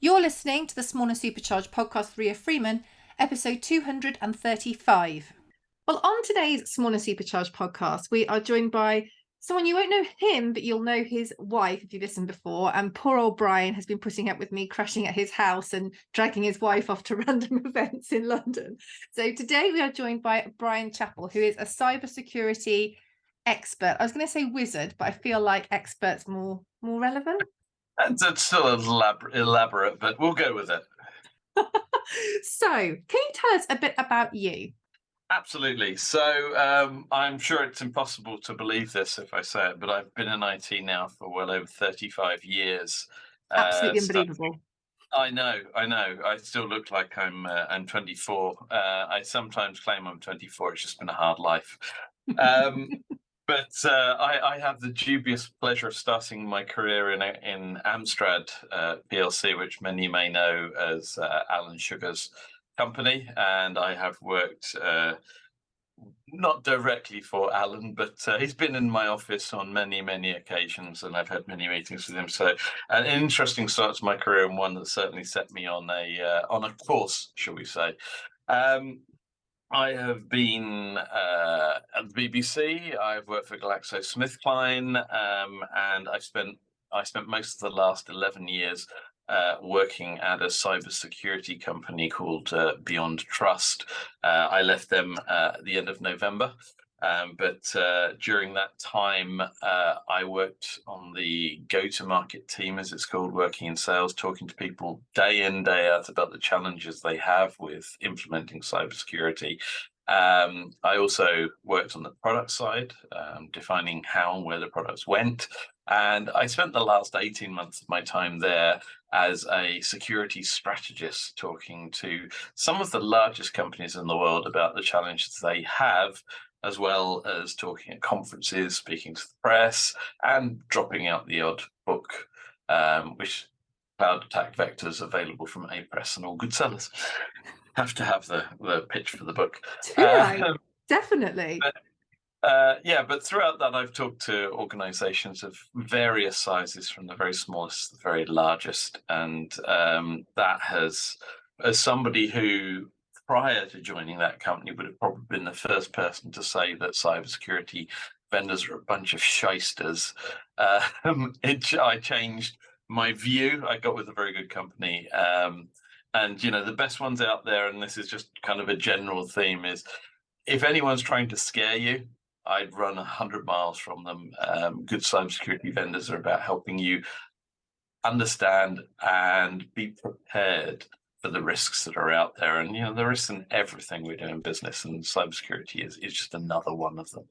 You're listening to the Small and Supercharged podcast with Ria Freeman, episode 235. Well, on today's Small and Supercharged podcast, we are joined by someone you won't know him, but you'll know his wife if you've listened before. And poor old Brian has been putting up with me crashing at his house and dragging his wife off to random events in London. So today we are joined by Brian Chappell, who is a cybersecurity expert. I was going to say wizard, but I feel like expert's more relevant. It's still elaborate, but we'll go with it. So, can you tell us a bit about you? Absolutely. So I'm sure it's impossible to believe this if I say it, but I've been in IT now for well over 35 years. Absolutely unbelievable. I know. I still look like I'm 24. I sometimes claim I'm 24. It's just been a hard life. But I have the dubious pleasure of starting my career in Amstrad PLC, which many may know as Alan Sugar's company. And I have worked not directly for Alan, but he's been in my office on many occasions, and I've had many meetings with him. So an interesting start to my career, and one that certainly set me on a course, shall we say. I have been at the BBC. I've worked for GlaxoSmithKline, and I spent most of the last 11 years working at a cybersecurity company called Beyond Trust. I left them at the end of November. But during that time, I worked on the go-to-market team, as it's called, working in sales, talking to people day in, day out about the challenges they have with implementing cybersecurity. I also worked on the product side, defining how and where the products went. And I spent the last 18 months of my time there as a security strategist, talking to some of the largest companies in the world about the challenges they have, as well as talking at conferences, speaking to the press, and dropping out the odd book, which Cloud Attack Vectors, available from A-Press and all good sellers. Have to have the pitch for the book. Definitely. But throughout that, I've talked to organizations of various sizes, from the very smallest to the very largest. And that has, as somebody who prior to joining that company would have probably been the first person to say that cybersecurity vendors are a bunch of shysters, I changed my view. I got with a very good company. And, you know, the best ones out there, and this is just kind of a general theme, is if anyone's trying to scare you, I'd run 100 miles from them. Good cybersecurity vendors are about helping you understand and be prepared for the risks that are out there. And, you know, there isn't everything we do in business, and cybersecurity is just another one of them.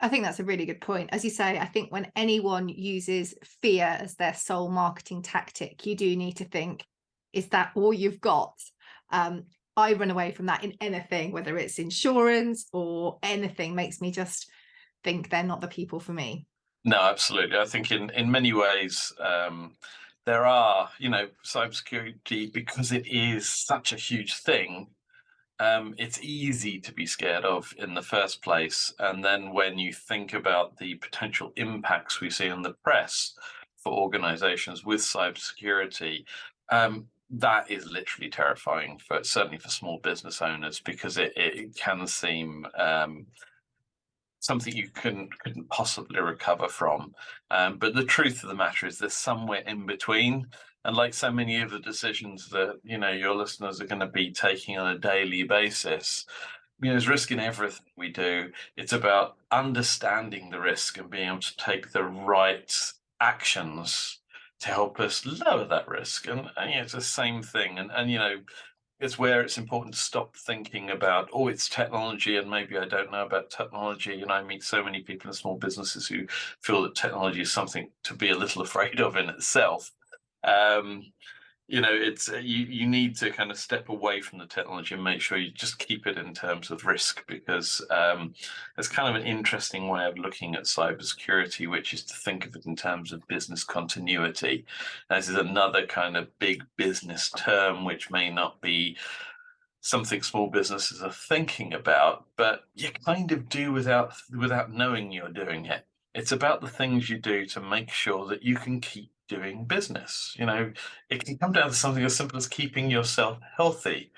I think that's a really good point. As you say, I think when anyone uses fear as their sole marketing tactic, you do need to think, is that all you've got? I run away from that in anything, whether it's insurance or anything, makes me just think they're not the people for me. No, absolutely. I think in many ways, there are, you know, cybersecurity, because it is such a huge thing. It's easy to be scared of in the first place. And then when you think about the potential impacts we see in the press for organizations with cybersecurity, that is literally terrifying, certainly for small business owners, because it can seem something you couldn't possibly recover from. But the truth of the matter is there's somewhere in between. And like so many of the decisions that, you know, your listeners are going to be taking on a daily basis, you know, there's risk in everything we do. It's about understanding the risk and being able to take the right actions to help us lower that risk. And you know, it's the same thing. And you know, it's where it's important to stop thinking about, oh, it's technology and maybe I don't know about technology. And I meet so many people in small businesses who feel that technology is something to be a little afraid of in itself. You know, it's you need to kind of step away from the technology and make sure you just keep it in terms of risk, because it's kind of an interesting way of looking at cybersecurity, which is to think of it in terms of business continuity. This is another kind of big business term, which may not be something small businesses are thinking about, but you kind of do without knowing you're doing it. It's about the things you do to make sure that you can keep doing business. It can come down to something as simple as keeping yourself healthy,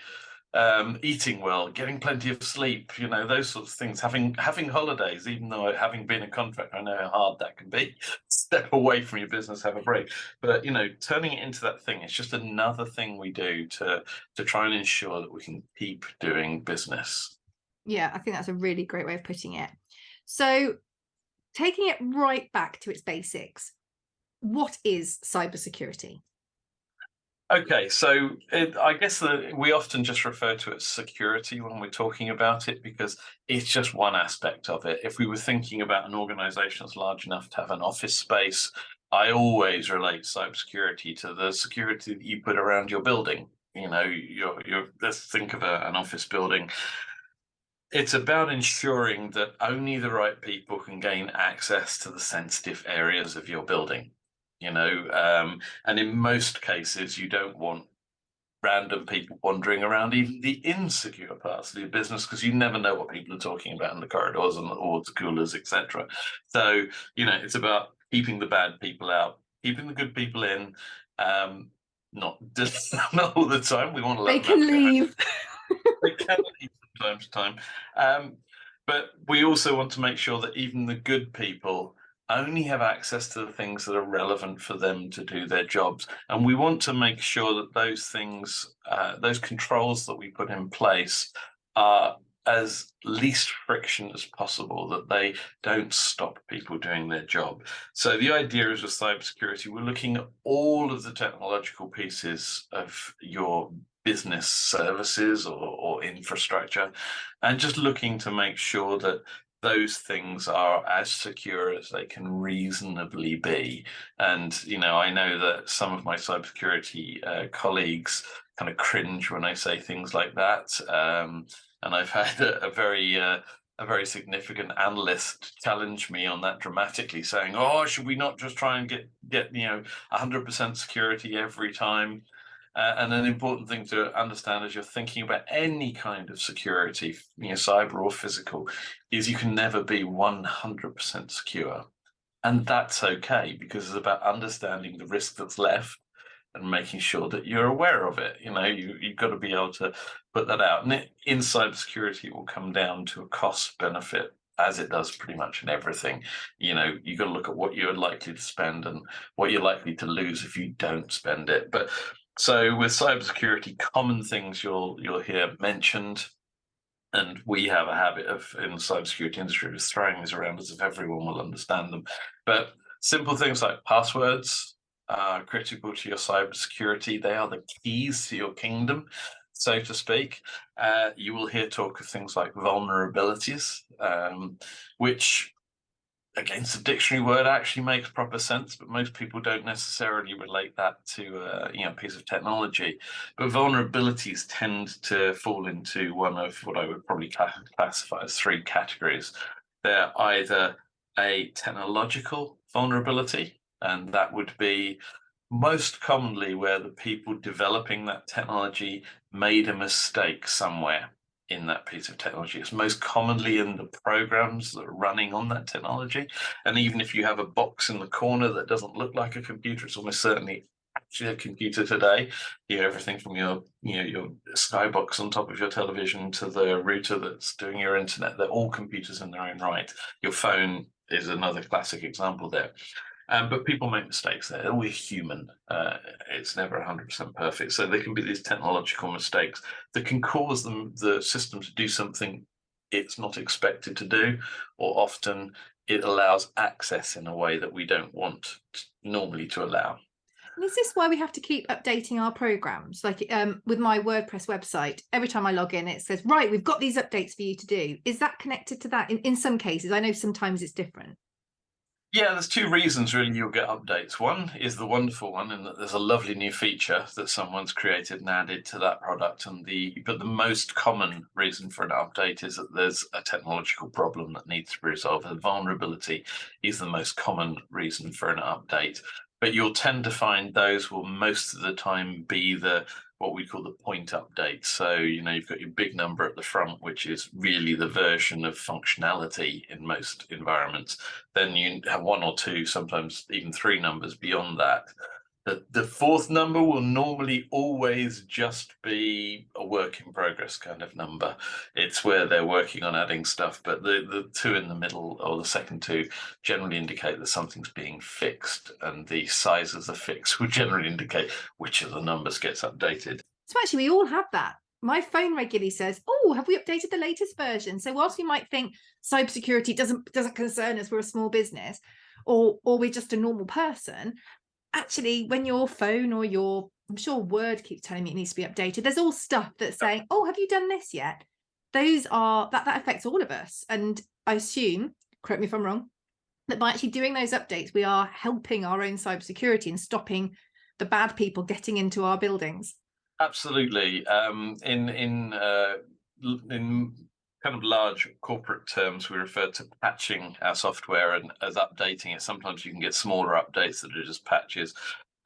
eating well, getting plenty of sleep, those sorts of things, having holidays. Even though, having been a contractor, I know how hard that can be. Step away from your business, have a break. But turning it into that thing, it's just another thing we do to try and ensure that we can keep doing business. Yeah, I think that's a really great way of putting it. So taking it right back to its basics, what is cybersecurity? Okay, so I guess that we often just refer to it as security when we're talking about it, because it's just one aspect of it. If we were thinking about an organization that's large enough to have an office space, I always relate cybersecurity to the security that you put around your building. Let's think of an office building. It's about ensuring that only the right people can gain access to the sensitive areas of your building. And in most cases, you don't want random people wandering around even the insecure parts of your business, because you never know what people are talking about in the corridors and the water coolers, etc. So, it's about keeping the bad people out, keeping the good people in. Not not all the time. We want to let They them can out to go home. leave. They can leave from time to time. But we also want to make sure that even the good people only have access to the things that are relevant for them to do their jobs. And we want to make sure that those things, those controls that we put in place, are as least friction as possible, that they don't stop people doing their job. So the idea is with cybersecurity, we're looking at all of the technological pieces of your business services or infrastructure, and just looking to make sure that those things are as secure as they can reasonably be. And I know that some of my cybersecurity colleagues kind of cringe when I say things like that, and I've had a very significant analyst challenge me on that dramatically, saying, "Oh, should we not just try and get 100% security every time?" And an important thing to understand as you're thinking about any kind of security, cyber or physical, is you can never be 100% secure. And that's okay, because it's about understanding the risk that's left and making sure that you're aware of it. You've got to be able to put that out. And in cybersecurity, it will come down to a cost benefit, as it does pretty much in everything. You've got to look at what you're likely to spend and what you're likely to lose if you don't spend it. But so with cybersecurity, common things you'll hear mentioned, and we have a habit of, in the cybersecurity industry, of throwing these around as if everyone will understand them. But simple things like passwords are critical to your cybersecurity. They are the keys to your kingdom, so to speak. You will hear talk of things like vulnerabilities, which, against the dictionary word, actually makes proper sense, but most people don't necessarily relate that to a piece of technology. But vulnerabilities tend to fall into one of what I would probably classify as three categories. They're either a technological vulnerability, and that would be most commonly where the people developing that technology made a mistake somewhere in that piece of technology. It's most commonly in the programs that are running on that technology. And even if you have a box in the corner that doesn't look like a computer, it's almost certainly actually a computer today. Everything from your skybox on top of your television to the router that's doing your internet, they're all computers in their own right. Your phone is another classic example there. But people make mistakes there. We're human. It's never 100% perfect. So there can be these technological mistakes that can cause the system to do something it's not expected to do, or often it allows access in a way that we don't want normally to allow. And is this why we have to keep updating our programs? Like with my WordPress website, every time I log in, it says, right, we've got these updates for you to do. Is that connected to that? In some cases, I know sometimes it's different. Yeah, there's two reasons really you'll get updates. One is the wonderful one, in that there's a lovely new feature that someone's created and added to that product. But the most common reason for an update is that there's a technological problem that needs to be resolved. A vulnerability is the most common reason for an update. But you'll tend to find those will most of the time be the what we call the point update. So, you've got your big number at the front, which is really the version of functionality in most environments. Then you have one or two, sometimes even three numbers beyond that. The fourth number will normally always just be a work in progress kind of number. It's where they're working on adding stuff, but the two in the middle, or the second two, generally indicate that something's being fixed, and the size of the fix will generally indicate which of the numbers gets updated. So actually, we all have that. My phone regularly says, "Oh, have we updated the latest version?" So whilst we might think cybersecurity doesn't concern us, we're a small business, or we're just a normal person, actually, when your phone or I'm sure Word keeps telling me it needs to be updated, there's all stuff that's saying, "Oh, have you done this yet?" Those are that affects all of us. And I assume, correct me if I'm wrong, that by actually doing those updates, we are helping our own cybersecurity and stopping the bad people getting into our buildings. Absolutely. In kind of large corporate terms, we refer to patching our software and as updating it. Sometimes you can get smaller updates that are just patches.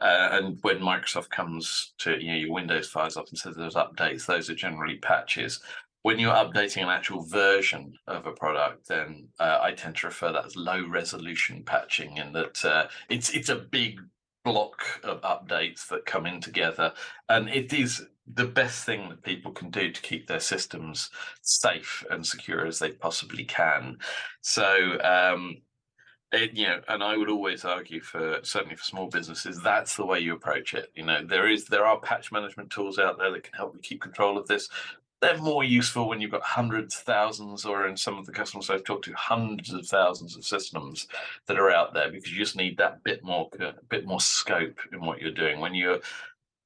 And when Microsoft comes to your Windows files up and says there's updates, those are generally patches. When you're updating an actual version of a product, then I tend to refer that as low resolution patching, in that it's a big block of updates that come in together, and it is the best thing that people can do to keep their systems safe and secure as they possibly can. So and I would always argue, certainly for small businesses, that's the way you approach it. There are patch management tools out there that can help you keep control of this. They're more useful when you've got hundreds, thousands, or in some of the customers I've talked to, hundreds of thousands of systems that are out there, because you just need that bit more scope in what you're doing. When you're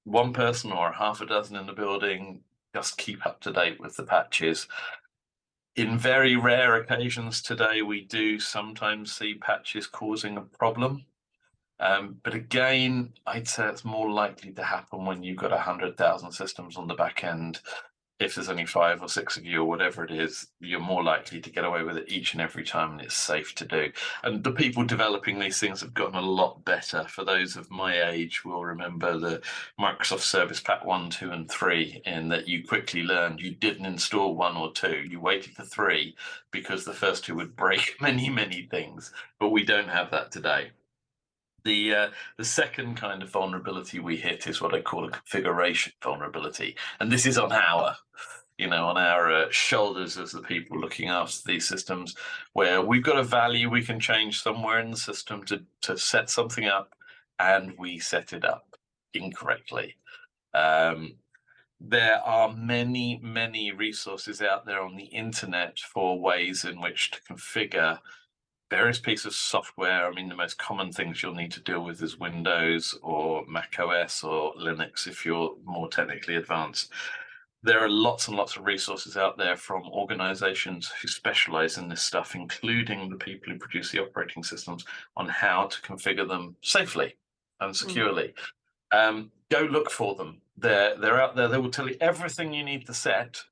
one person or half a dozen in the building, just keep up to date with the patches. In very rare occasions today, we do sometimes see patches causing a problem. But again, I'd say it's more likely to happen when you've got 100,000 systems on the back end. If there's only 5 or 6 of you or whatever it is, you're more likely to get away with it each and every time, and it's safe to do. And the people developing these things have gotten a lot better. For those of my age will remember the Microsoft Service Pack 1, 2, and 3, in that you quickly learned you didn't install 1 or 2, you waited for 3, because the first 2 would break many, many things. But we don't have that today. The second kind of vulnerability we hit is what I call a configuration vulnerability, and this is on our shoulders as the people looking after these systems, where we've got a value we can change somewhere in the system to set something up, and we set it up incorrectly. There are many, many resources out there on the internet for ways in which to configure various pieces of software. I mean, the most common things you'll need to deal with is Windows or Mac OS or Linux if you're more technically advanced. There are lots and lots of resources out there from organizations who specialize in this stuff, including the people who produce the operating systems, on how to configure them safely and securely. Go look for them. They're out there. They will tell you everything you need to set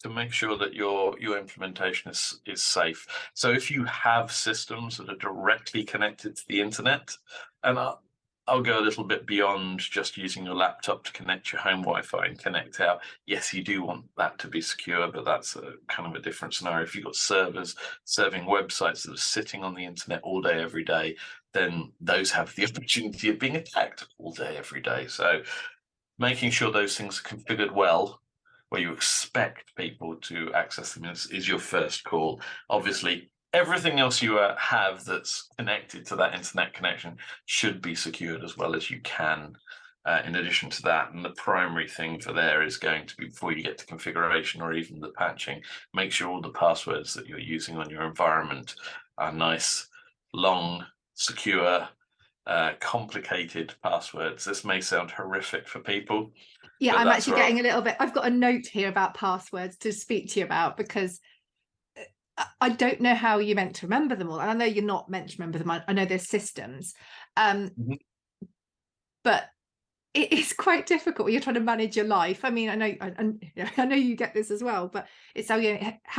to make sure that your implementation is safe. So if you have systems that are directly connected to the internet, and I'll go a little bit beyond just using your laptop to connect your home Wi-Fi and connect out. Yes, you do want that to be secure, but that's a kind of a different scenario. If you've got servers serving websites that are sitting on the internet all day, every day, then those have the opportunity of being attacked all day, every day. So making sure those things are configured well, where you expect people to access them, is your first call. Obviously, everything else you have that's connected to that internet connection should be secured as well as you can. In addition to that, and the primary thing for there is going to be, before you get to configuration or even the patching, make sure all the passwords that you're using on your environment are nice, long, secure, complicated passwords. This may sound horrific for people. Yeah, I'm actually getting a little bit. I've got a note here about passwords to speak to you about, because I don't know how you're meant to remember them all. And I know you're not meant to remember them. I know there's systems. But it is quite difficult when you're trying to manage your life. I mean, I know you get this as well, but it's how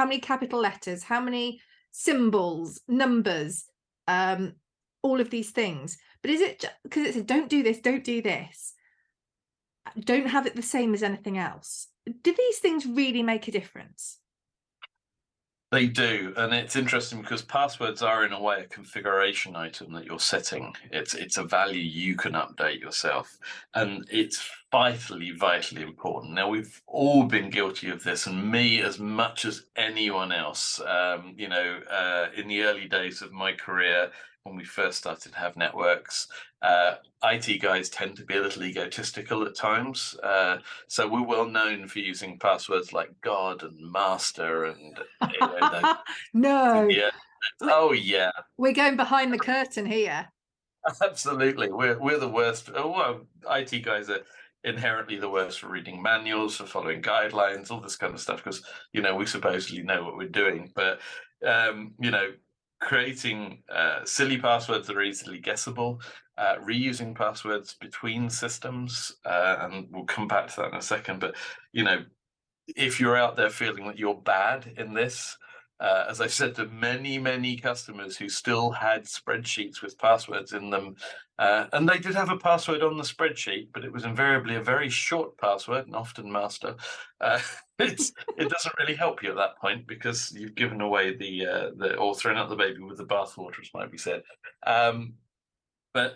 many capital letters, how many symbols, numbers, all of these things. But is it because it says don't do this, don't do this? don't have it the same as anything else. Do these things really make a difference? They do, and it's interesting because passwords are in a way a configuration item that you're setting. It's a value you can update yourself, and it's vitally important. Now we've all been guilty of this, and me as much as anyone else. In the early days of my career, when we first started to have networks, IT guys tend to be a little egotistical at times. So we're well known for using passwords like God and Master and No, yeah. we- Oh yeah, we're going behind the curtain here. absolutely. We're the worst. Well, IT guys are inherently the worst for reading manuals, for following guidelines, all this kind of stuff, because we supposedly know what we're doing. But um, you know, creating silly passwords that are easily guessable, reusing passwords between systems, and we'll come back to that in a second. But if you're out there feeling that you're bad in this, as I said to many customers who still had spreadsheets with passwords in them, and they did have a password on the spreadsheet, but it was invariably a very short password and often master. Uh, it doesn't really help you at that point because you've given away the or thrown out the baby with the bathwater, as might be said. But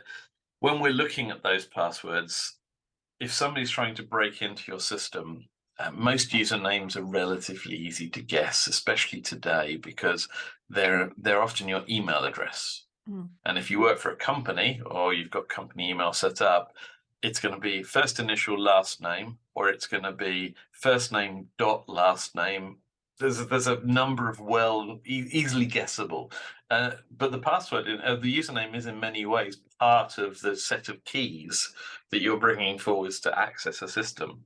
when we're looking at those passwords, if somebody's trying to break into your system, most usernames are relatively easy to guess, especially today, because they're often your email address. Mm. And if you work for a company or you've got company email set up, it's going to be first initial last name, or it's going to be first name dot last name. There's a number of easily guessable, but the password, the username, is in many ways part of the set of keys that you're bringing forwards to access a system.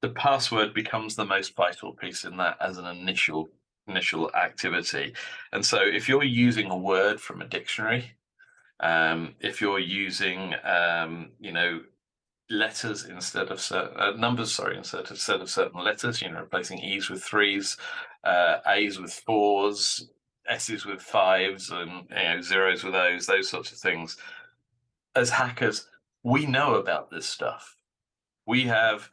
The password becomes the most vital piece in that as an initial activity. And so if you're using a word from a dictionary, if you're using letters instead of numbers, instead of certain letters, replacing E's with threes, A's with fours, S's with fives, and zeros with O's, those sorts of things. As hackers, we know about this stuff. We have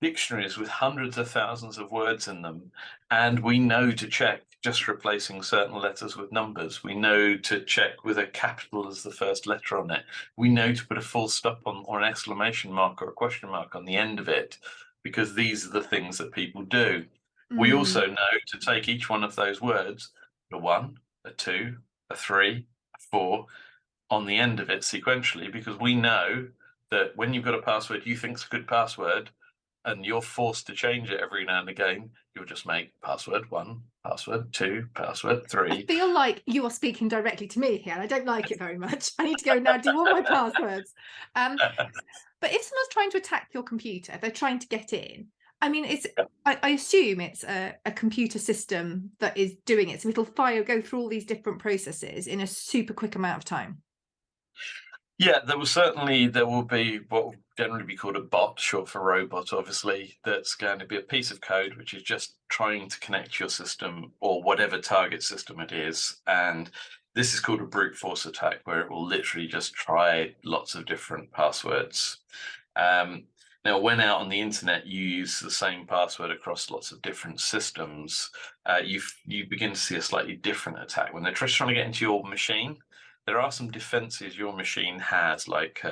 dictionaries with hundreds of thousands of words in them, and we know to check just replacing certain letters with numbers. We know to check with a capital as the first letter on it. We know to put a full stop on, or an exclamation mark or a question mark on the end of it, because these are the things that people do. We also know to take each one of those words, a 1, a 2, a 3, a 4, on the end of it sequentially, because we know that when you've got a password you think's a good password, and you're forced to change it every now and again, you'll just make password 1, password 2, password 3. I feel like you are speaking directly to me here. I don't like it very much. I need to go now do all my passwords. But if someone's trying to attack your computer, they're trying to get in. I mean, I assume it's a computer system that is doing it. So it'll go through all these different processes in a super quick amount of time. Yeah, there will be what will generally be called a bot, short for robot, obviously, that's going to be a piece of code which is just trying to connect your system or whatever target system it is. And this is called a brute force attack, where it will literally just try lots of different passwords. Now, when out on the internet, you use the same password across lots of different systems, you begin to see a slightly different attack. When they're just trying to get into your machine, there are some defenses your machine has, like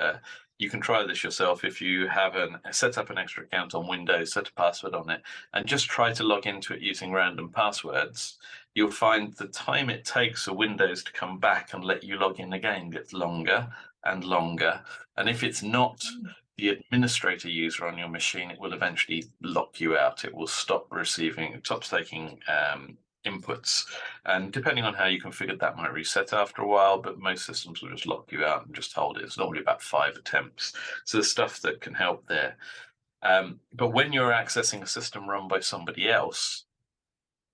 you can try this yourself if you have set up an extra account on Windows, set a password on it, and just try to log into it using random passwords. You'll find the time it takes for Windows to come back and let you log in again gets longer and longer. And if it's not the administrator user on your machine, it will eventually lock you out. It will stop taking inputs, and depending on how you configured that might reset after a while, but most systems will just lock you out and just hold it. It's normally about 5 attempts, so there's stuff that can help there. But when you're accessing a system run by somebody else,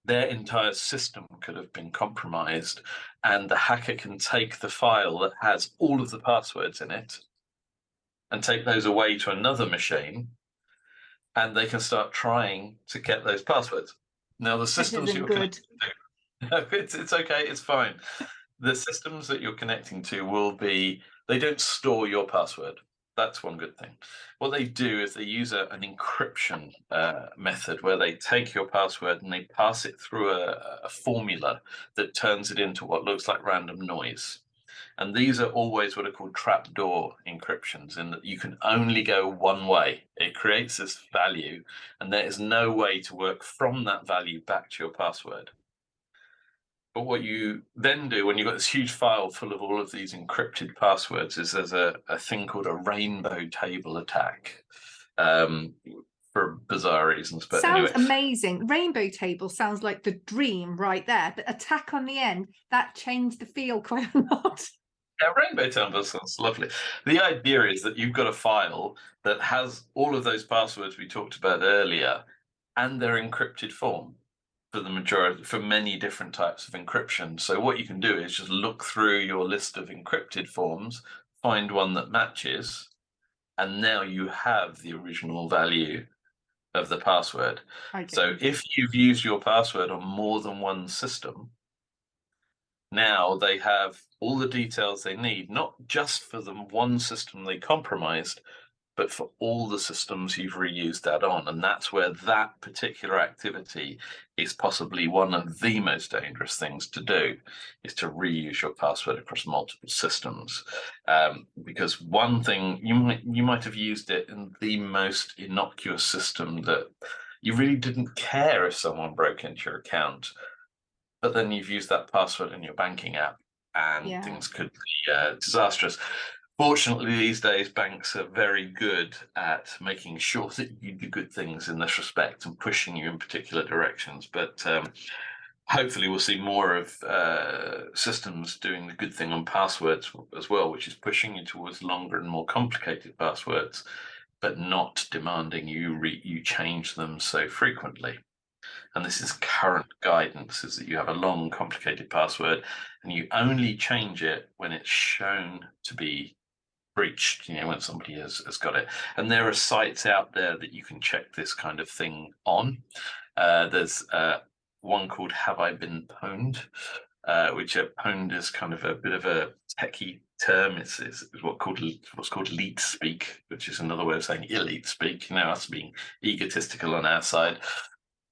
their entire system could have been compromised, and the hacker can take the file that has all of the passwords in it and take those away to another machine, and they can start trying to get those passwords. Now, the systems you're connected to, it's okay, it's fine. The systems that you're connecting to they don't store your password. That's one good thing. What they do is they use an encryption method where they take your password and they pass it through a formula that turns it into what looks like random noise. And these are always what are called trapdoor encryptions, in that you can only go one way. It creates this value, and there is no way to work from that value back to your password. But what you then do when you've got this huge file full of all of these encrypted passwords is there's a thing called a rainbow table attack, for bizarre reasons. But sounds anyway, amazing. Rainbow table sounds like the dream right there, but attack on the end, that changed the feel quite a lot. yeah, rainbow table sounds lovely. The idea is that you've got a file that has all of those passwords we talked about earlier and their encrypted form for the majority, for many different types of encryption. So what you can do is just look through your list of encrypted forms, find one that matches, and now you have the original value of the password. Okay. So if you've used your password on more than one system, now they have all the details they need, not just for the one system they compromised, but for all the systems you've reused that on. And that's where that particular activity is possibly one of the most dangerous things to do, is to reuse your password across multiple systems. Because one thing, you might have used it in the most innocuous system that you really didn't care if someone broke into your account, but then you've used that password in your banking app and things could be disastrous. Fortunately, these days, banks are very good at making sure that you do good things in this respect and pushing you in particular directions. But hopefully, we'll see more of systems doing the good thing on passwords as well, which is pushing you towards longer and more complicated passwords, but not demanding you change them so frequently. And this is current guidance, is that you have a long, complicated password and you only change it when it's shown to be breached, when somebody has got it. And there are sites out there that you can check this kind of thing on. There's one called Have I Been Pwned, which pwned is kind of a bit of a techie term. It's what's called leet speak, which is another way of saying elite speak, us being egotistical on our side.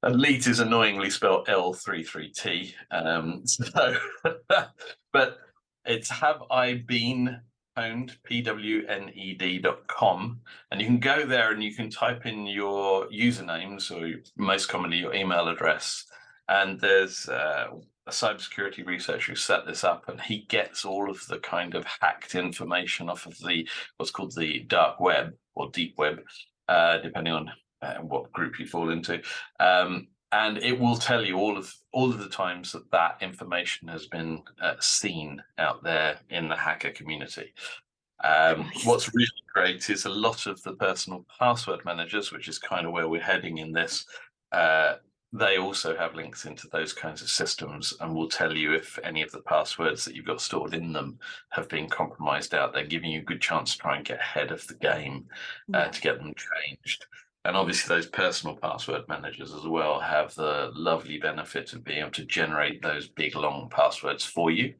And leet is annoyingly spelled L33T. But it's Have I Been Pwned, pwned.com, and you can go there and you can type in your usernames, or most commonly your email address. And there's a cybersecurity researcher who set this up, and he gets all of the kind of hacked information off of what's called the dark web or deep web, depending on what group you fall into. And it will tell you all of the times that information has been seen out there in the hacker community. What's really great is a lot of the personal password managers, which is kind of where we're heading in this, they also have links into those kinds of systems and will tell you if any of the passwords that you've got stored in them have been compromised out there, giving you a good chance to try and get ahead of the game to get them changed. And obviously those personal password managers as well have the lovely benefit of being able to generate those big, long passwords for you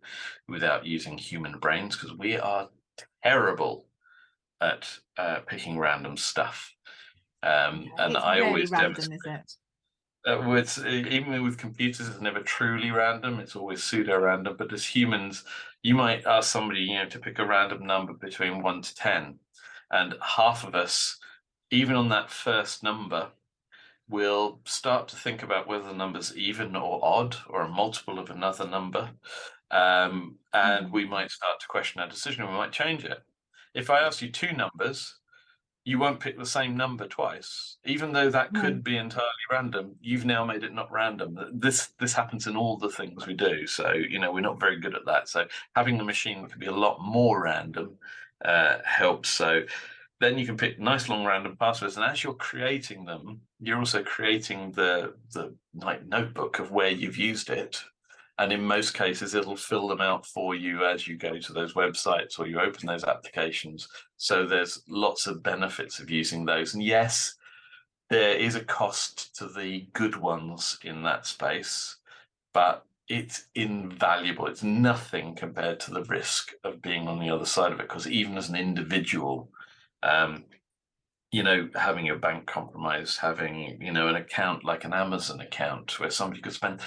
without using human brains, because we are terrible at picking random stuff. And it's I very always random, is it? Even with computers, it's never truly random. It's always pseudo-random. But as humans, you might ask somebody, to pick a random number between 1 to 10, and half of us, even on that first number, will start to think about whether the number's even or odd or a multiple of another number. And we might start to question our decision, and we might change it. If I ask you two numbers, you won't pick the same number twice, even though that could be entirely random. You've now made it not random. This happens in all the things we do. So, we're not very good at that. So having the machine that can be a lot more random helps. So then you can pick nice long random passwords, and as you're creating them, you're also creating the notebook of where you've used it. And in most cases, it'll fill them out for you as you go to those websites or you open those applications. So there's lots of benefits of using those. And yes, there is a cost to the good ones in that space, but it's invaluable. It's nothing compared to the risk of being on the other side of it, because even as an individual, Having your bank compromised, having, an account like an Amazon account where somebody could spend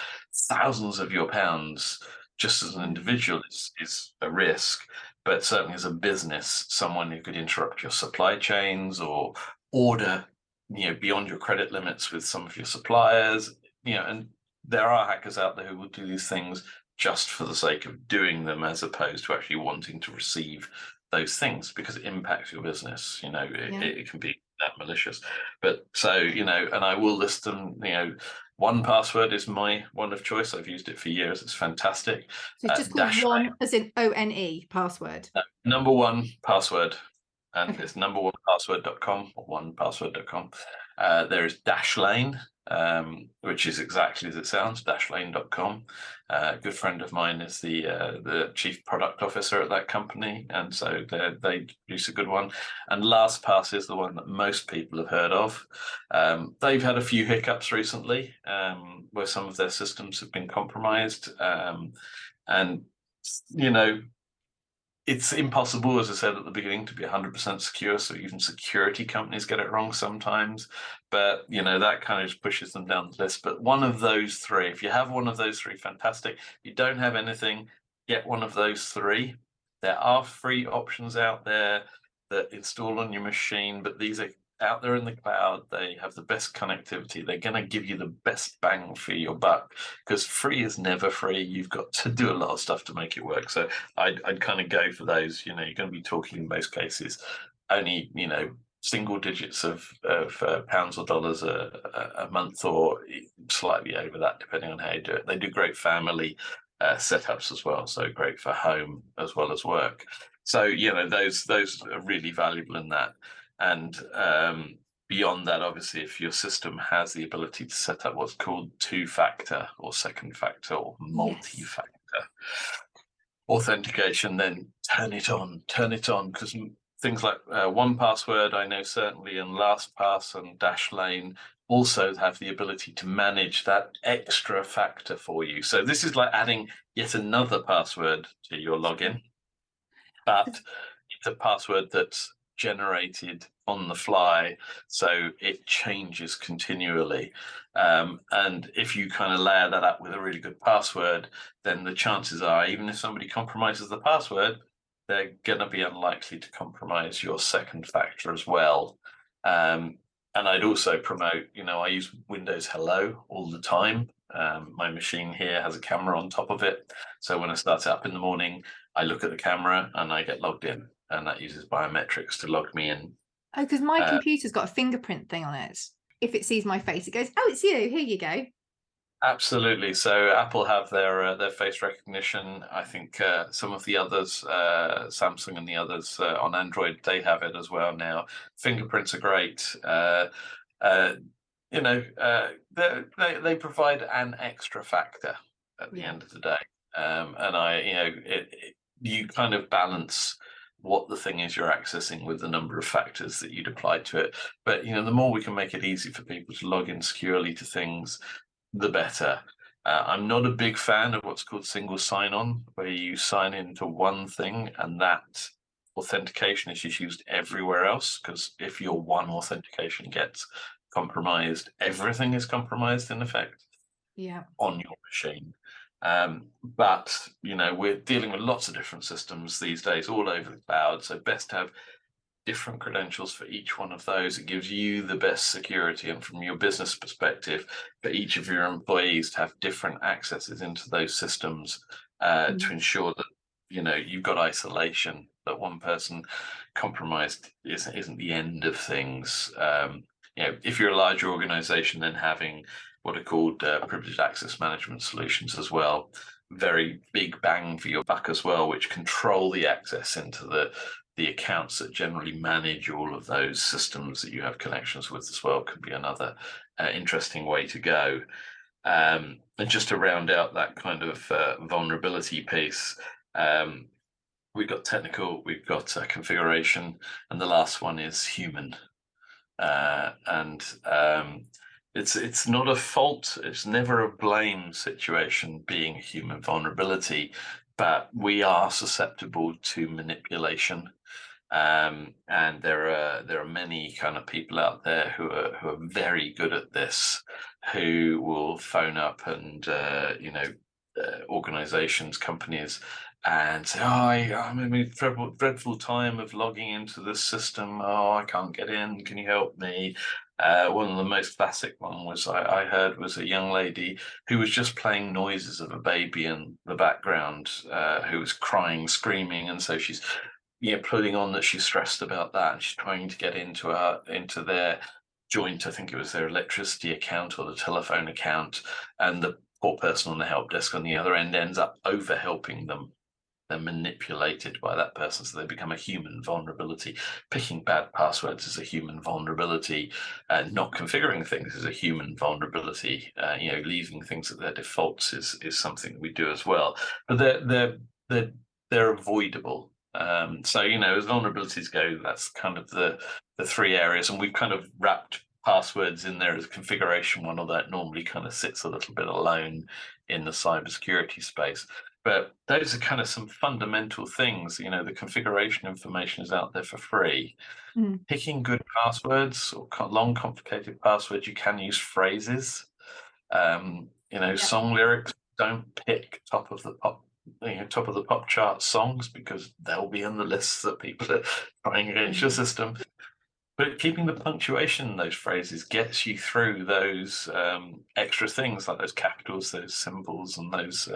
thousands of your pounds just as an individual is a risk. But certainly as a business, someone who could interrupt your supply chains or order, beyond your credit limits with some of your suppliers, and there are hackers out there who will do these things just for the sake of doing them, as opposed to actually wanting to receive those things because it impacts your business. It can be that malicious. But so, and I will list them. 1Password is my one of choice. I've used it for years. It's fantastic. So it's just called one, as in ONE, password. Number 1Password, and Okay. it's number1password.com or 1Password.com. There is Dashlane, which is exactly as it sounds, dashlane.com. A good friend of mine is the chief product officer at that company, and so they produce a good one. And LastPass is the one that most people have heard of. They've had a few hiccups recently, where some of their systems have been compromised, and it's impossible, as I said at the beginning, to be 100% secure. So even security companies get it wrong sometimes. But, that kind of just pushes them down the list. But one of those three, if you have one of those three, fantastic. If you don't have anything, get one of those three. There are free options out there that install on your machine, but these are out there in the cloud. They have the best connectivity. They're going to give you the best bang for your buck, because free is never free. You've got to do a lot of stuff to make it work. So I'd kind of go for those. You're going to be talking in most cases only, single digits of pounds or dollars a month, or slightly over that, depending on how you do it. They do great family setups as well, so great for home as well as work. So those are really valuable in that. And beyond that, obviously, if your system has the ability to set up what's called two-factor or second factor or multi-factor authentication, then turn it on, because things like 1Password, I know certainly, and LastPass and Dashlane also have the ability to manage that extra factor for you. So this is like adding yet another password to your login, but it's a password that's generated on the fly, so it changes continually. And if you kind of layer that up with a really good password, then the chances are, even if somebody compromises the password, they're going to be unlikely to compromise your second factor as well. And I'd also promote, I use Windows Hello all the time. My machine here has a camera on top of it, so when I start it up in the morning, I look at the camera and I get logged in, and that uses biometrics to log me in. Oh, because my computer's got a fingerprint thing on it. If it sees my face, it goes, "Oh, it's you. Here you go." Absolutely. So Apple have their face recognition. I think some of the others, Samsung and the others on Android, they have it as well now. Fingerprints are great. They provide an extra factor at the end of the day. And you kind of balance what the thing is you're accessing with the number of factors that you'd apply to it. But the more we can make it easy for people to log in securely to things, the better. I'm not a big fan of what's called single sign-on, where you sign into one thing and that authentication is just used everywhere else. Because if your one authentication gets compromised, everything is compromised in effect on your machine. But we're dealing with lots of different systems these days all over the cloud, so best to have different credentials for each one of those. It gives you the best security, and from your business perspective, for each of your employees to have different accesses into those systems to ensure that you've got isolation, that one person compromised isn't the end of things. If you're a larger organization, then having what are called privileged access management solutions as well, very big bang for your buck as well, which control the access into the accounts that generally manage all of those systems that you have connections with as well, could be another interesting way to go. And just to round out that kind of vulnerability piece, we've got technical, we've got configuration, and the last one is human. It's not a fault, it's never a blame situation being a human vulnerability, but we are susceptible to manipulation. And there are many kind of people out there who are very good at this, who will phone up and organizations, companies, and say, "Oh, I'm having a dreadful time of logging into this system. Oh, I can't get in. Can you help me?" One of the most classic one I heard was a young lady who was just playing noises of a baby in the background, who was crying, screaming, and so she's putting on that she's stressed about that, and she's trying to get into their joint. I think it was their electricity account or the telephone account, and the poor person on the help desk on the other end ends up over helping them. They're manipulated by that person, so they become a human vulnerability. Picking bad passwords is a human vulnerability. Not configuring things is a human vulnerability. Leaving things at their defaults is something that we do as well. But they're avoidable. So as vulnerabilities go, that's kind of the three areas, and we've kind of wrapped passwords in there as a configuration one, although that normally kind of sits a little bit alone in the cybersecurity space. But those are kind of some fundamental things. The configuration information is out there for free. Picking good passwords or long, complicated passwords, you can use phrases. Song lyrics, don't pick top of the pop chart songs, because they'll be in the lists that people are trying against your system. But keeping the punctuation in those phrases gets you through those extra things, like those capitals, those symbols, and those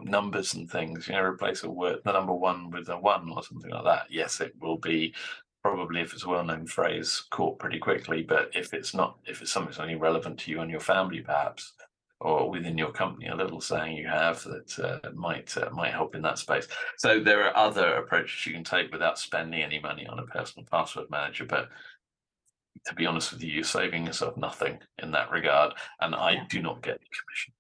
numbers and things. Replace the number one with a one or something like that. Yes, it will be probably, if it's a well-known phrase, caught pretty quickly. But if it's not, if it's something that's only relevant to you and your family, perhaps, or within your company, a little saying you have that might help in that space. So there are other approaches you can take without spending any money on a personal password manager. But to be honest with you, you're saving yourself nothing in that regard, and I do not get any commission.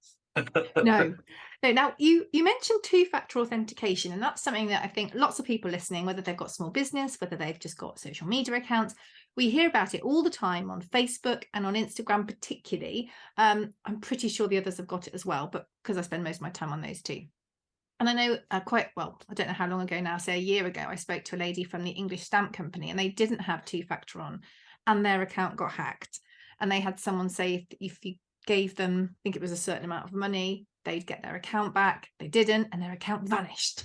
No. Now you mentioned two-factor authentication, and that's something that I think lots of people listening, whether they've got small business, whether they've just got social media accounts, we hear about it all the time on Facebook and on Instagram particularly. I'm pretty sure the others have got it as well, but because I spend most of my time on those two. And I know quite well, I don't know how long ago now, say a year ago, I spoke to a lady from the English stamp company, and they didn't have two-factor on, and their account got hacked. And they had someone say if you gave them, I think it was a certain amount of money, they'd get their account back. They didn't, and their account vanished.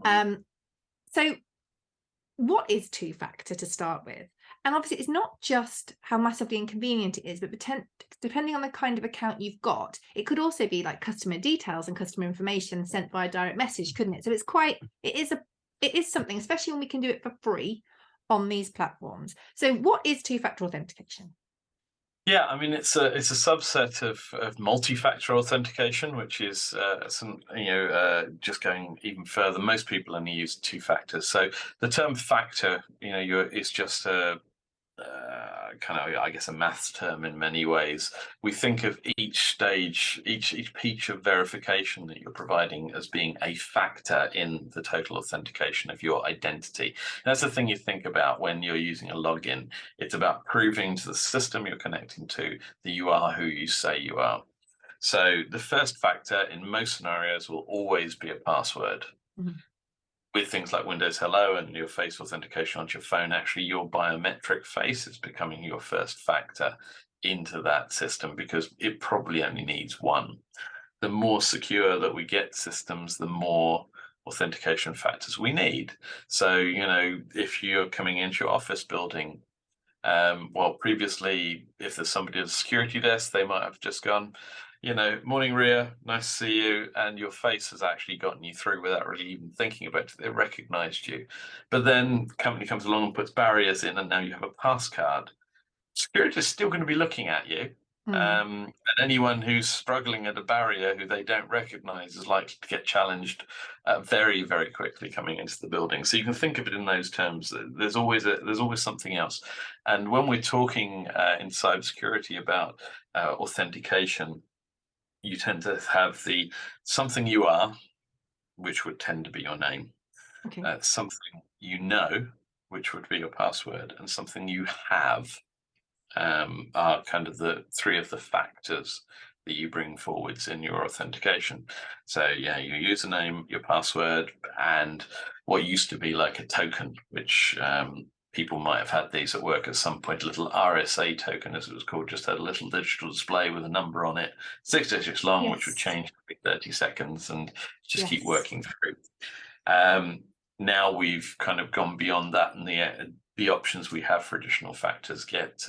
So what is two-factor to start with? And obviously it's not just how massively inconvenient it is, but depending on the kind of account you've got, it could also be like customer details and customer information sent via direct message, couldn't it? So it is something, especially when we can do it for free on these platforms. So what is two-factor authentication? Yeah, I mean, it's a subset of multi-factor authentication, which is just going even further. Most people only use two factors. So the term factor, is just a kind of, I guess, a maths term in many ways. We think of each stage, each piece of verification that you're providing as being a factor in the total authentication of your identity. And that's the thing you think about when you're using a login. It's about proving to the system you're connecting to that you are who you say you are. So the first factor in most scenarios will always be a password. With things like Windows Hello and your face authentication onto your phone, actually your biometric face is becoming your first factor into that system, because it probably only needs one. The more secure that we get systems, the more authentication factors we need. So, if you're coming into your office building, previously, if there's somebody at the security desk, they might have just gone, morning, Ria, nice to see you. And your face has actually gotten you through without really even thinking about it. They recognized you. But then the company comes along and puts barriers in, and now you have a pass card. Security is still going to be looking at you. And anyone who's struggling at a barrier who they don't recognize is likely to get challenged very, very quickly coming into the building. So you can think of it in those terms. There's always something else. And when we're talking in cybersecurity about authentication, you tend to have the something you are, which would tend to be your name, something which would be your password, and something you have are kind of the three of the factors that you bring forwards in your authentication. So yeah, your username, your password, and what used to be like a token, which people might have had these at work at some point, a little RSA token, as it was called, just had a little digital display with a number on it, 6 digits long, which would Yes. change every 30 seconds and just keep Yes. working through. Now we've kind of gone beyond that, and the options we have for additional factors get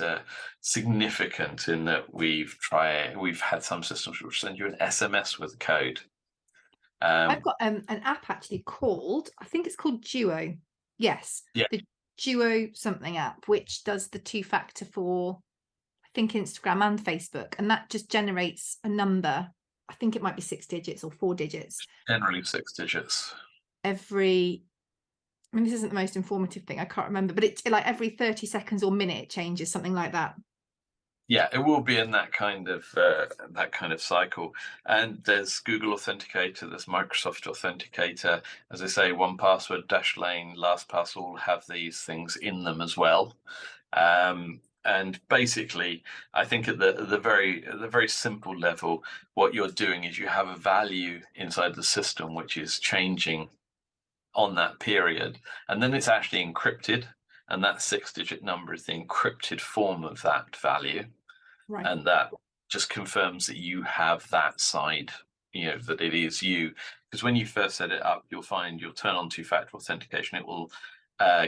significant in that we've had some systems which send you an SMS with a code. I've got an app actually called, I think it's called Duo. Yes, Yeah. the Duo something app, which does the two-factor for, I think, Instagram and Facebook, and that just generates a number. I think it might be 6 digits or 4 digits Generally 6 digits. every. I mean, this isn't the most informative thing. I can't remember, but it's like every 30 seconds or minute it changes, something like that. Yeah, it will be in that kind of cycle. And there's Google Authenticator, there's Microsoft Authenticator. As I say, 1Password, Dashlane, LastPass all have these things in them as well. And basically, I think at the very simple level, what you're doing is you have a value inside the system which is changing on that period, and then it's actually encrypted, and that 6-digit number is the encrypted form of that value. Right. And that just confirms that you have that side, that it is you. Because when you first set it up, you'll turn on two-factor authentication. It will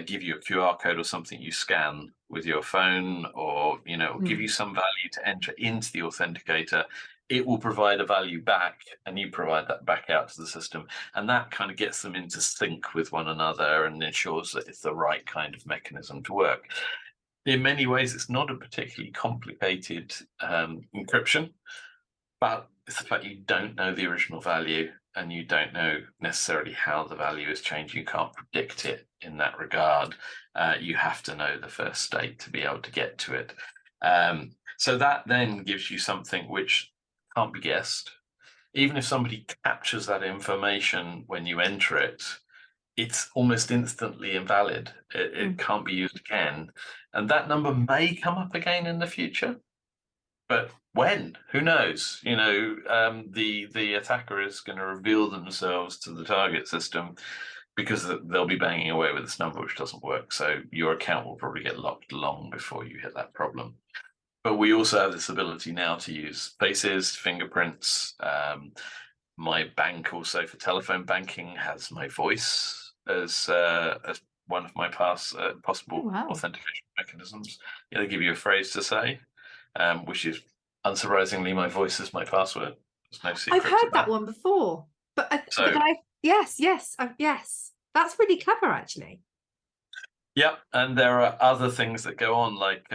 give you a QR code or something you scan with your phone, or give you some value to enter into the authenticator. It will provide a value back, and you provide that back out to the system, and that kind of gets them into sync with one another and ensures that it's the right kind of mechanism to work. In many ways, it's not a particularly complicated encryption, but it's the fact you don't know the original value, and you don't know necessarily how the value is changing. You can't predict it in that regard. You have to know the first state to be able to get to it. So that then gives you something which can't be guessed. Even if somebody captures that information when you enter it, it's almost instantly invalid. It can't be used again. And that number may come up again in the future, but when? Who knows? The attacker is going to reveal themselves to the target system, because they'll be banging away with this number which doesn't work. So your account will probably get locked long before you hit that problem. But we also have this ability now to use faces, fingerprints. My bank also, for telephone banking, has my voice as one of my possible authentication mechanisms. They give you a phrase to say, which is, unsurprisingly, my voice is my password. There's no secret. I've heard that one before, but yes, that's really clever, actually. Yeah, and there are other things that go on, like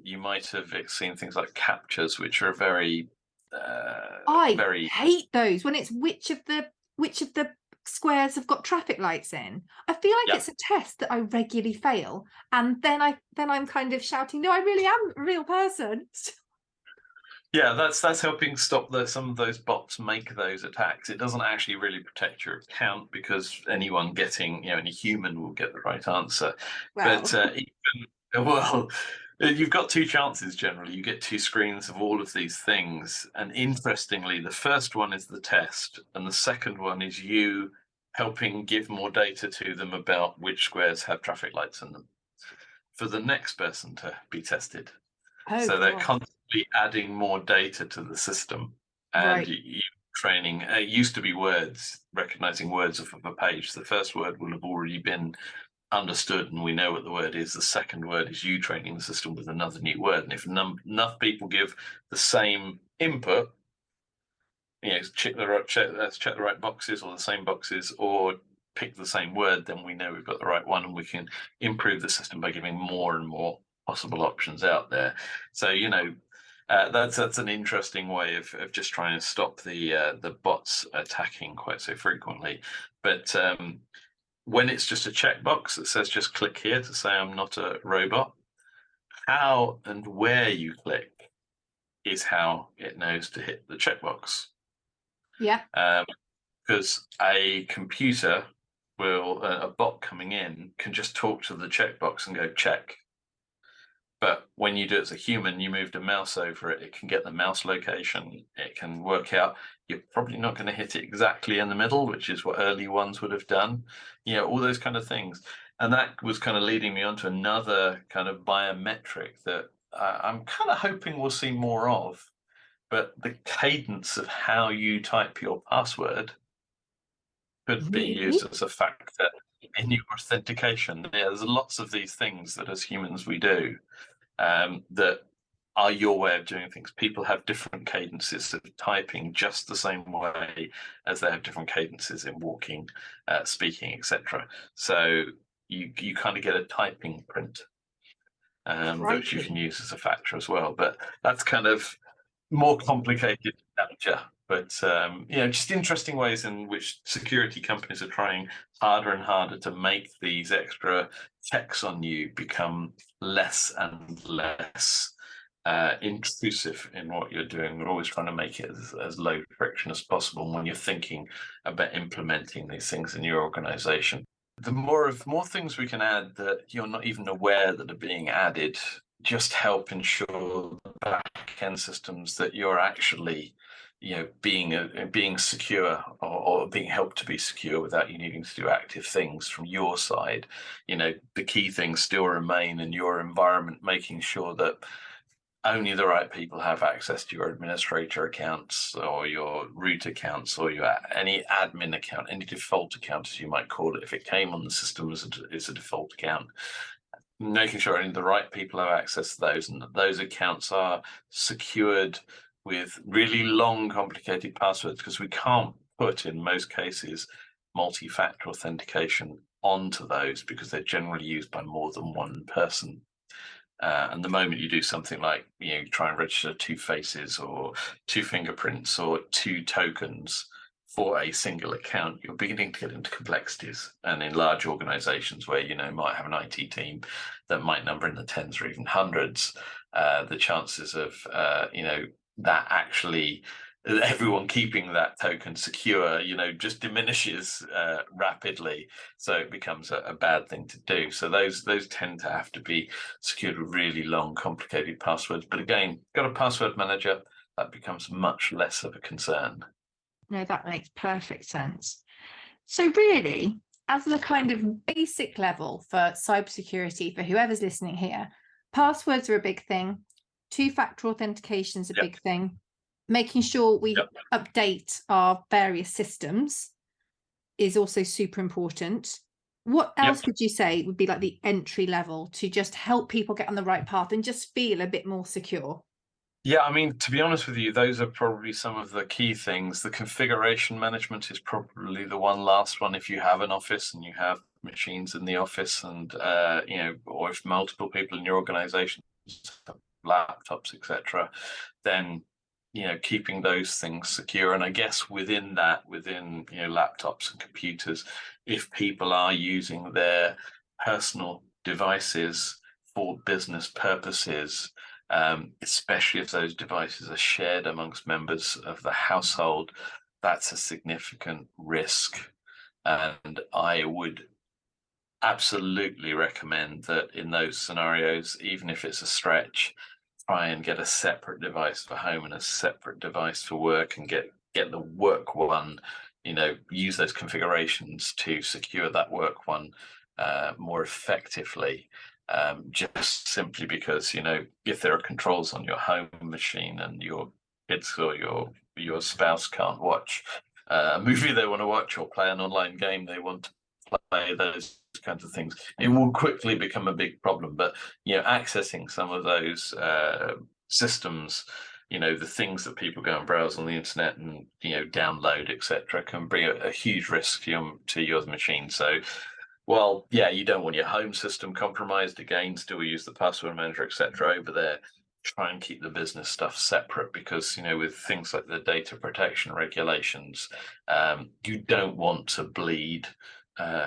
you might have seen things like captchas, which are very I hate those, when it's which of the squares have got traffic lights in. I feel like it's a test that I regularly fail, and then I'm kind of shouting, no, I really am a real person. Yeah, that's helping stop some of those bots make those attacks. It doesn't actually really protect your account, because anyone getting, any human will get the right answer. Well. But you've got two chances generally. You get two screens of all of these things, and interestingly, the first one is the test, and the second one is you helping give more data to them about which squares have traffic lights in them, for the next person to be tested. So they're constantly adding more data to the system, and you training. It used to be words, recognizing words off of a page. The first word will have already been understood, and we know what the word is. The second word is you training the system with another new word. And if enough people give the same input, check the right boxes, or the same boxes, or pick the same word, then we know we've got the right one, and we can improve the system by giving more and more possible options out there. So that's an interesting way of just trying to stop the bots attacking quite so frequently. But when it's just a checkbox that says just click here to say I'm not a robot, how and where you click is how it knows to hit the checkbox. Yeah. Because a computer a bot coming in can just talk to the checkbox and go check. But when you do it as a human, you moved a mouse over it, it can get the mouse location, it can work out, you're probably not going to hit it exactly in the middle, which is what early ones would have done, all those kind of things. And that was kind of leading me on to another kind of biometric that I'm kind of hoping we'll see more of. But the cadence of how you type your password could be used as a factor in your authentication. Yeah, there's lots of these things that as humans we do that are your way of doing things. People have different cadences of typing just the same way as they have different cadences in walking, speaking, etc. So you kind of get a typing print that you can use as a factor as well. But that's kind of more complicated to capture. But just interesting ways in which security companies are trying harder and harder to make these extra checks on you become less and less intrusive in what you're doing. We're always trying to make it as low friction as possible when you're thinking about implementing these things in your organization. The more things we can add that you're not even aware that are being added, just help ensure the back-end systems that you're actually being secure or being helped to be secure without you needing to do active things from your side. The key things still remain in your environment, making sure that only the right people have access to your administrator accounts or your root accounts or your any admin account, any default account, as you might call it, if it came on the system as a default account. Making sure only the right people have access to those, and that those accounts are secured with really long, complicated passwords, because we can't put, in most cases, multi-factor authentication onto those because they're generally used by more than one person. And the moment you do something like, try and register 2 faces or 2 fingerprints or 2 tokens for a single account, you're beginning to get into complexities. And in large organizations where, might have an IT team that might number in the tens or even hundreds, the chances of, that actually everyone keeping that token secure, just diminishes rapidly. So it becomes a bad thing to do. So those tend to have to be secured with really long, complicated passwords. But again, got a password manager, that becomes much less of a concern. No, that makes perfect sense. So really, as the kind of basic level for cybersecurity, for whoever's listening here, passwords are a big thing. 2-factor authentication is a big thing. Making sure we update our various systems is also super important. What else would you say would be like the entry level to just help people get on the right path and just feel a bit more secure? Yeah, I mean, to be honest with you, those are probably some of the key things. The configuration management is probably the last one. If you have an office and you have machines in the office and, or if multiple people in your organization have laptops, etc., then, keeping those things secure. And I guess within laptops and computers, if people are using their personal devices for business purposes, especially if those devices are shared amongst members of the household, that's a significant risk. And I would absolutely recommend that in those scenarios, even if it's a stretch, try and get a separate device for home and a separate device for work, and get the work one, use those configurations to secure that work one more effectively. Just simply because, if there are controls on your home machine and your kids or your spouse can't watch a movie they want to watch or play an online game they want to play, those kinds of things, it will quickly become a big problem. But accessing some of those systems, the things that people go and browse on the internet and download, etc., can bring a huge risk to your machine. So well, yeah, you don't want your home system compromised. Again, still use the password manager, etc. over there. Try and keep the business stuff separate, because with things like the data protection regulations, you don't want to bleed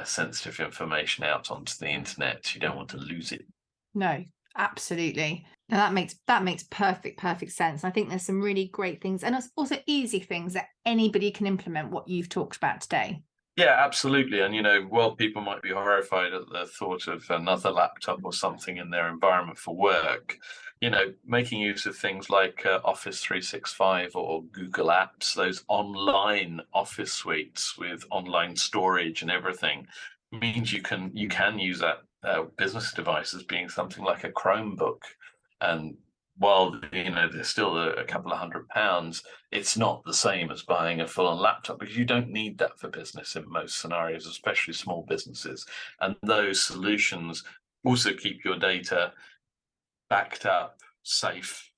sensitive information out onto the internet. You don't want to lose it. No, absolutely. And that makes perfect sense. I think there's some really great things, and it's also easy things that anybody can implement what you've talked about today. Yeah, absolutely. And, while people might be horrified at the thought of another laptop or something in their environment for work, making use of things like Office 365 or Google Apps, those online office suites with online storage and everything, means you can use that business device as being something like a Chromebook. And while there's still a couple of £100, it's not the same as buying a full-on laptop, because you don't need that for business in most scenarios, especially small businesses. And those solutions also keep your data backed up, safe,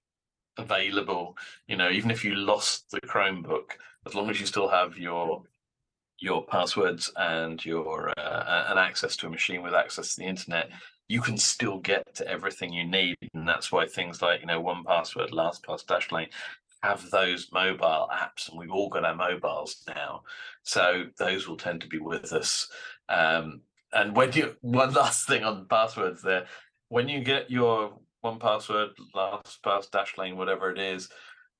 available. Even if you lost the Chromebook, as long as you still have your passwords and your and access to a machine with access to the internet, you can still get to everything you need. And that's why things like 1Password, LastPass, Dashlane have those mobile apps, and we've all got our mobiles now, so those will tend to be with us. And one last thing on passwords there, when you get your 1Password, LastPass, Dashlane, whatever it is,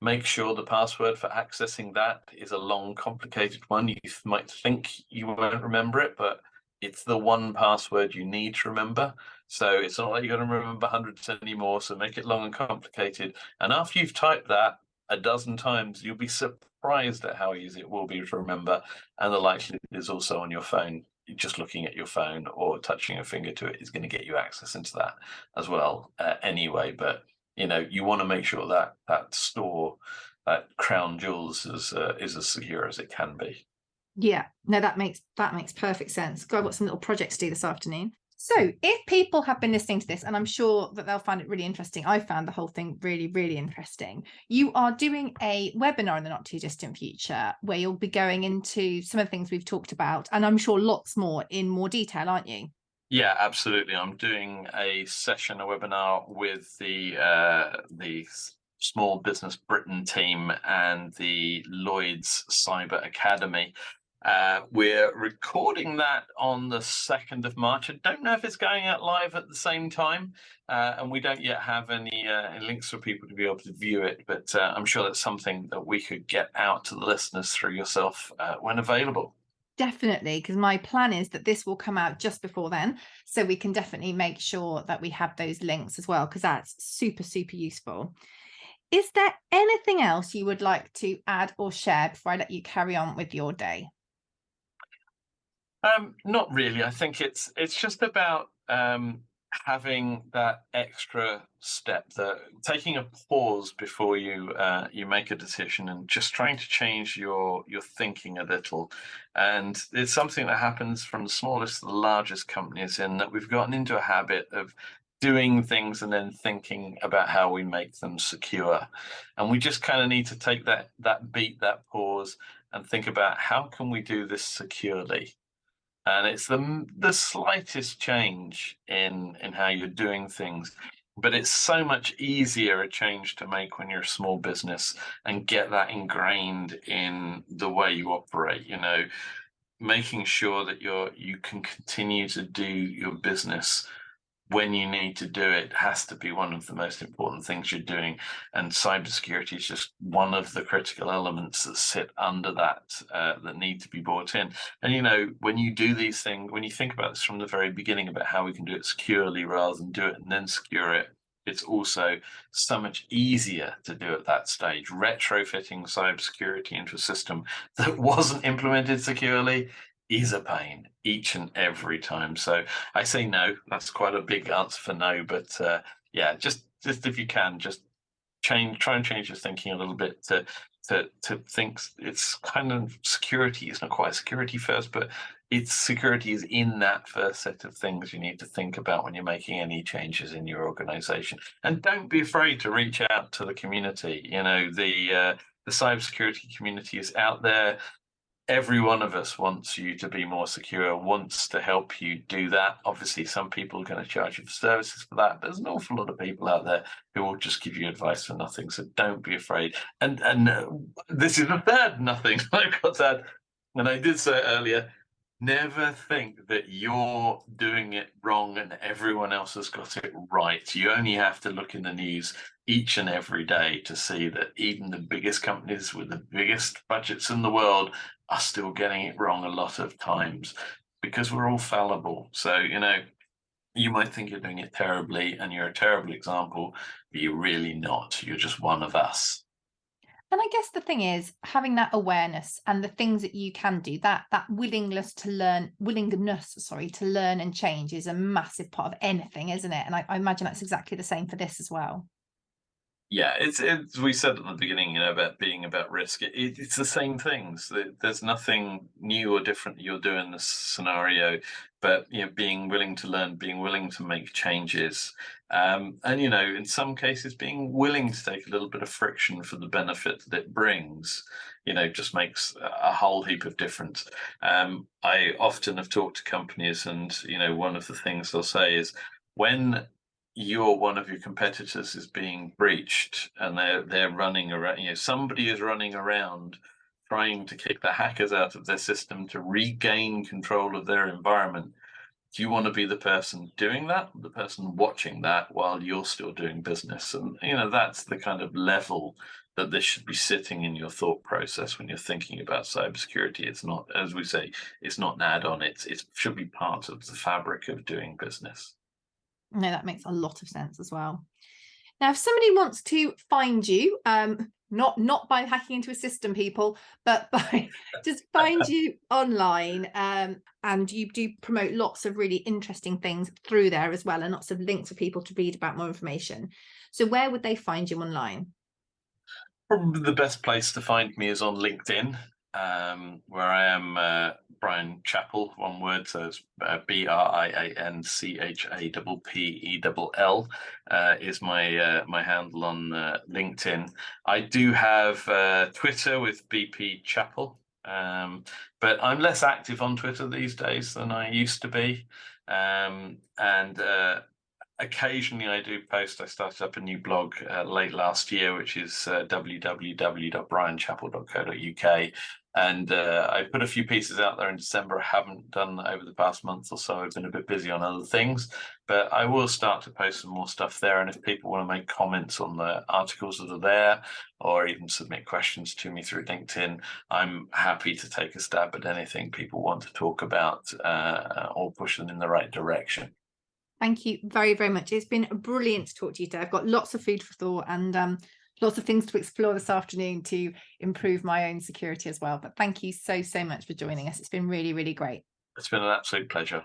make sure the password for accessing that is a long, complicated one. You might think you won't remember it, but it's the one password you need to remember. So it's not like you're going to remember hundreds anymore. So make it long and complicated. And after you've typed that a dozen times, you'll be surprised at how easy it will be to remember. And the likelihood is also on your phone. Just looking at your phone or touching a finger to it is going to get you access into that as well anyway. But you want to make sure that that store, that crown jewels, is as secure as it can be. Yeah, no, that makes perfect sense. God, I've got some little projects to do this afternoon. So if people have been listening to this, and I'm sure that they'll find it really interesting, I found the whole thing really, really interesting. You are doing a webinar in the not too distant future where you'll be going into some of the things we've talked about, and I'm sure lots more in more detail, aren't you? Yeah, absolutely. I'm doing a webinar with the Small Business Britain team and the Lloyd's Cyber Academy. We're recording that on the 2nd of March. I don't know if it's going out live at the same time, and we don't yet have any links for people to be able to view it, but I'm sure that's something that we could get out to the listeners through yourself when available. Definitely, because my plan is that this will come out just before then, so we can definitely make sure that we have those links as well, because that's super, super useful. Is there anything else you would like to add or share before I let you carry on with your day? Not really. I think it's just about having that extra step, that taking a pause before you make a decision, and just trying to change your thinking a little. And it's something that happens from the smallest to the largest companies, in that we've gotten into a habit of doing things and then thinking about how we make them secure. And we just kind of need to take that beat, that pause, and think about how can we do this securely. And it's the slightest change in how you're doing things, but it's so much easier a change to make when you're a small business and get that ingrained in the way you operate. Making sure that you can continue to do your business when you need to do it has to be one of the most important things you're doing. And cybersecurity is just one of the critical elements that sit under that, that need to be brought in. And when you do these things, when you think about this from the very beginning about how we can do it securely rather than do it and then secure it, it's also so much easier to do at that stage. Retrofitting cybersecurity into a system that wasn't implemented securely is a pain each and every time. So I say no. That's quite a big answer for no. But yeah, just if you can, just try and change your thinking a little bit to think it's kind of security. It's not quite security first, but it's security is in that first set of things you need to think about when you're making any changes in your organization. And don't be afraid to reach out to the community. The cybersecurity community is out there. Every one of us wants you to be more secure, wants to help you do that. Obviously, some people are going to charge you for services for that, but there's an awful lot of people out there who will just give you advice for nothing. So don't be afraid. And this is the third nothing I've got to add. And I did say it earlier, Never think that you're doing it wrong and everyone else has got it right. You only have to look in the news each and every day to see that even the biggest companies with the biggest budgets in the world are still getting it wrong a lot of times, because we're all fallible. So, you might think you're doing it terribly and you're a terrible example, but you're really not. You're just one of us. And I guess the thing is having that awareness and the things that you can do, that willingness, sorry, to learn and change is a massive part of anything, isn't it? And I imagine that's exactly the same for this as well. Yeah, it's we said at the beginning, about being about risk. It's the same things. There's nothing new or different that you'll do in this scenario, but being willing to learn, being willing to make changes, and in some cases, being willing to take a little bit of friction for the benefit that it brings, just makes a whole heap of difference. I often have talked to companies, and one of the things they'll say is when one of your competitors is being breached and they're running around, somebody is running around trying to kick the hackers out of their system to regain control of their environment. Do you want to be the person doing that, the person watching that while you're still doing business? And that's the kind of level that this should be sitting in your thought process when you're thinking about cybersecurity. It's not, as we say, it's not an add-on. It should be part of the fabric of doing business. No, that makes a lot of sense as well. Now, if somebody wants to find you, not by hacking into a system, people, but by just find you online, and you do promote lots of really interesting things through there as well, and lots of links for people to read about more information. So where would they find you online? Probably the best place to find me is on LinkedIn, where I am Brian Chappell, one word, so it's BrianChappell is my handle on LinkedIn. I do have Twitter with BP Chappell, but I'm less active on Twitter these days than I used to be, and occasionally I do post. I started up a new blog late last year, which is www.brianchappell.co.uk. And I put a few pieces out there in December. I haven't done over the past month or so. I've been a bit busy on other things, but I will start to post some more stuff there. And if people want to make comments on the articles that are there, or even submit questions to me through LinkedIn, I'm happy to take a stab at anything people want to talk about or push them in the right direction. Thank you very, very much. It's been brilliant to talk to you today. I've got lots of food for thought and lots of things to explore this afternoon to improve my own security as well. But thank you so, so much for joining us. It's been really, really great. It's been an absolute pleasure.